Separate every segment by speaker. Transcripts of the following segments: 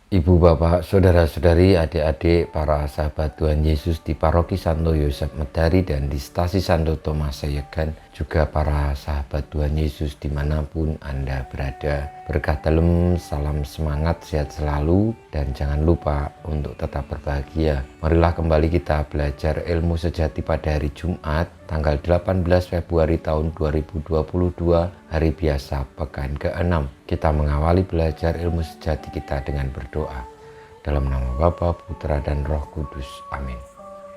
Speaker 1: Ibu, bapak, saudara-saudari, adik-adik, para sahabat Tuhan Yesus di Paroki Santo Yosef Medari dan di Stasi Santo Thomas Sayegan, juga para sahabat Tuhan Yesus dimanapun Anda berada. Berkah dalam, salam semangat, sehat selalu, dan jangan lupa untuk tetap berbahagia. Marilah kembali kita belajar ilmu sejati pada hari Jumat, tanggal 18 Februari tahun 2022, hari biasa pekan ke-6. Kita mengawali belajar ilmu sejati kita dengan berdoa. Dalam nama Bapa, Putra, dan Roh Kudus. Amin.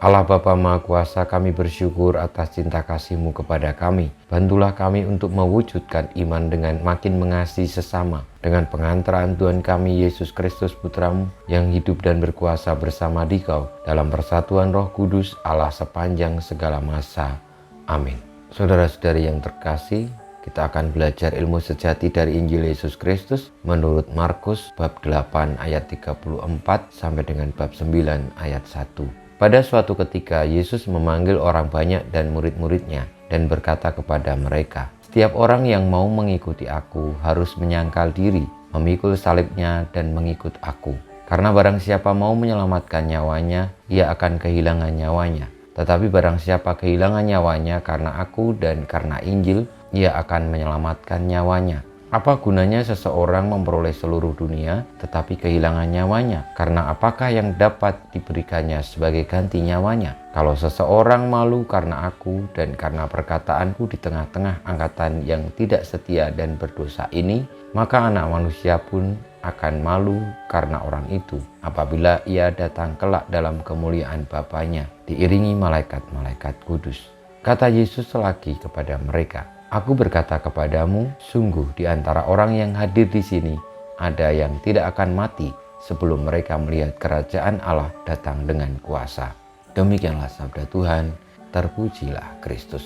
Speaker 1: Allah Bapa Maha Kuasa, kami bersyukur atas cinta kasih-Mu kepada kami. Bantulah kami untuk mewujudkan iman dengan makin mengasihi sesama. Dengan pengantaran Tuhan kami Yesus Kristus Putra-Mu yang hidup dan berkuasa bersama Dikau dalam persatuan Roh Kudus Allah sepanjang segala masa. Amin. Saudara-saudari yang terkasih, kita akan belajar ilmu sejati dari Injil Yesus Kristus menurut Markus bab 8 ayat 34 sampai dengan bab 9 ayat 1. Pada suatu ketika Yesus memanggil orang banyak dan murid-muridnya dan berkata kepada mereka, "Setiap orang yang mau mengikuti aku harus menyangkal diri, memikul salibnya dan mengikut aku. Karena barang siapa mau menyelamatkan nyawanya, ia akan kehilangan nyawanya. Tetapi barang siapa kehilangan nyawanya karena aku dan karena Injil, ia akan menyelamatkan nyawanya. Apa gunanya seseorang memperoleh seluruh dunia tetapi kehilangan nyawanya? Karena apakah yang dapat diberikannya sebagai ganti nyawanya? Kalau seseorang malu karena aku dan karena perkataanku di tengah-tengah angkatan yang tidak setia dan berdosa ini, maka Anak Manusia pun akan malu karena orang itu apabila ia datang kelak dalam kemuliaan Bapanya diiringi malaikat-malaikat kudus." Kata Yesus lagi kepada mereka, "Aku berkata kepadamu, sungguh di antara orang yang hadir di sini ada yang tidak akan mati sebelum mereka melihat kerajaan Allah datang dengan kuasa." Demikianlah sabda Tuhan, terpujilah Kristus.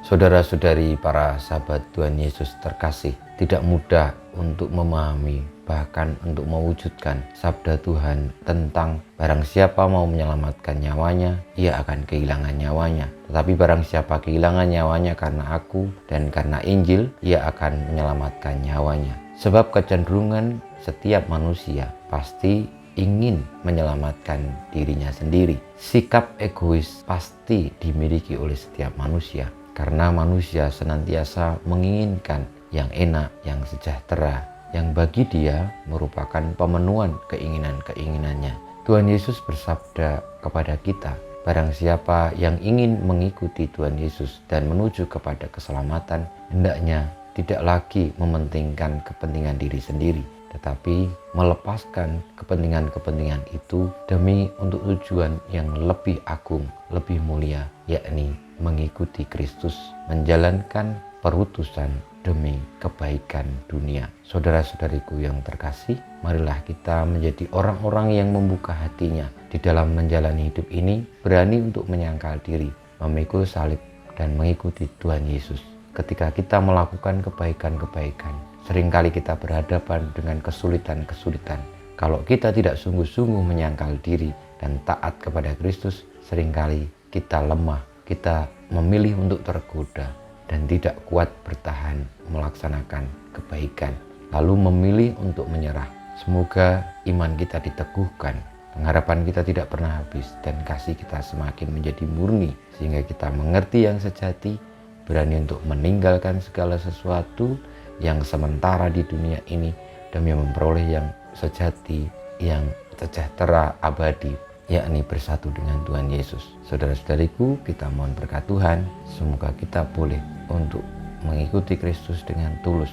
Speaker 1: Saudara-saudari, para sahabat Tuhan Yesus terkasih, tidak mudah untuk memahami, bahkan untuk mewujudkan sabda Tuhan tentang barang siapa mau menyelamatkan nyawanya, ia akan kehilangan nyawanya. Tetapi barang siapa kehilangan nyawanya karena aku dan karena Injil, ia akan menyelamatkan nyawanya. Sebab kecenderungan setiap manusia pasti ingin menyelamatkan dirinya sendiri. Sikap egois pasti dimiliki oleh setiap manusia, karena manusia senantiasa menginginkan yang enak, yang sejahtera, yang bagi dia merupakan pemenuhan keinginan-keinginannya. Tuhan Yesus bersabda kepada kita, barang siapa yang ingin mengikuti Tuhan Yesus dan menuju kepada keselamatan, hendaknya tidak lagi mementingkan kepentingan diri sendiri, tetapi melepaskan kepentingan-kepentingan itu demi untuk tujuan yang lebih agung, lebih mulia, yakni mengikuti Kristus, menjalankan perutusan demi kebaikan dunia. Saudara-saudariku yang terkasih, marilah kita menjadi orang-orang yang membuka hatinya di dalam menjalani hidup ini, berani untuk menyangkal diri, memikul salib, dan mengikuti Tuhan Yesus. Ketika kita melakukan kebaikan-kebaikan, seringkali kita berhadapan dengan kesulitan-kesulitan. Kalau kita tidak sungguh-sungguh menyangkal diri dan taat kepada Kristus, seringkali kita lemah, kita memilih untuk tergoda dan tidak kuat bertahan melaksanakan kebaikan, lalu memilih untuk menyerah. Semoga iman kita diteguhkan, pengharapan kita tidak pernah habis, dan kasih kita semakin menjadi murni, sehingga kita mengerti yang sejati, berani untuk meninggalkan segala sesuatu yang sementara di dunia ini demi memperoleh yang sejati, yang sejahtera abadi, yakni bersatu dengan Tuhan Yesus. Saudara-saudariku, kita mohon berkat Tuhan, semoga kita boleh untuk mengikuti Kristus dengan tulus.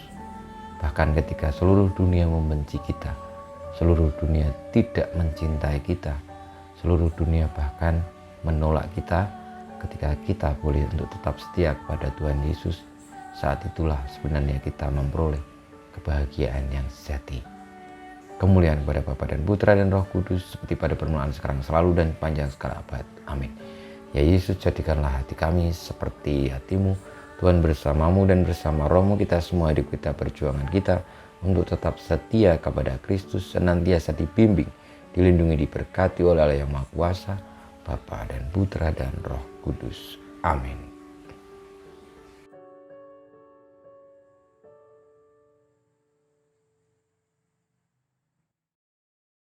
Speaker 1: Bahkan ketika seluruh dunia membenci kita, seluruh dunia tidak mencintai kita, seluruh dunia bahkan menolak kita, ketika kita boleh untuk tetap setia kepada Tuhan Yesus, saat itulah sebenarnya kita memperoleh kebahagiaan yang sejati. Kemuliaan kepada Bapa dan Putra dan Roh Kudus, seperti pada permulaan, sekarang, selalu, dan panjang segala abad. Amin. Ya Yesus, jadikanlah hati kami seperti hati-Mu. Tuhan bersamamu dan bersama Roh-Mu, kita semua hidup kita, perjuangan kita untuk tetap setia kepada Kristus, senantiasa dibimbing, dilindungi, diberkati oleh Allah yang Maha Kuasa, Bapa dan Putra dan Roh Kudus. Amin.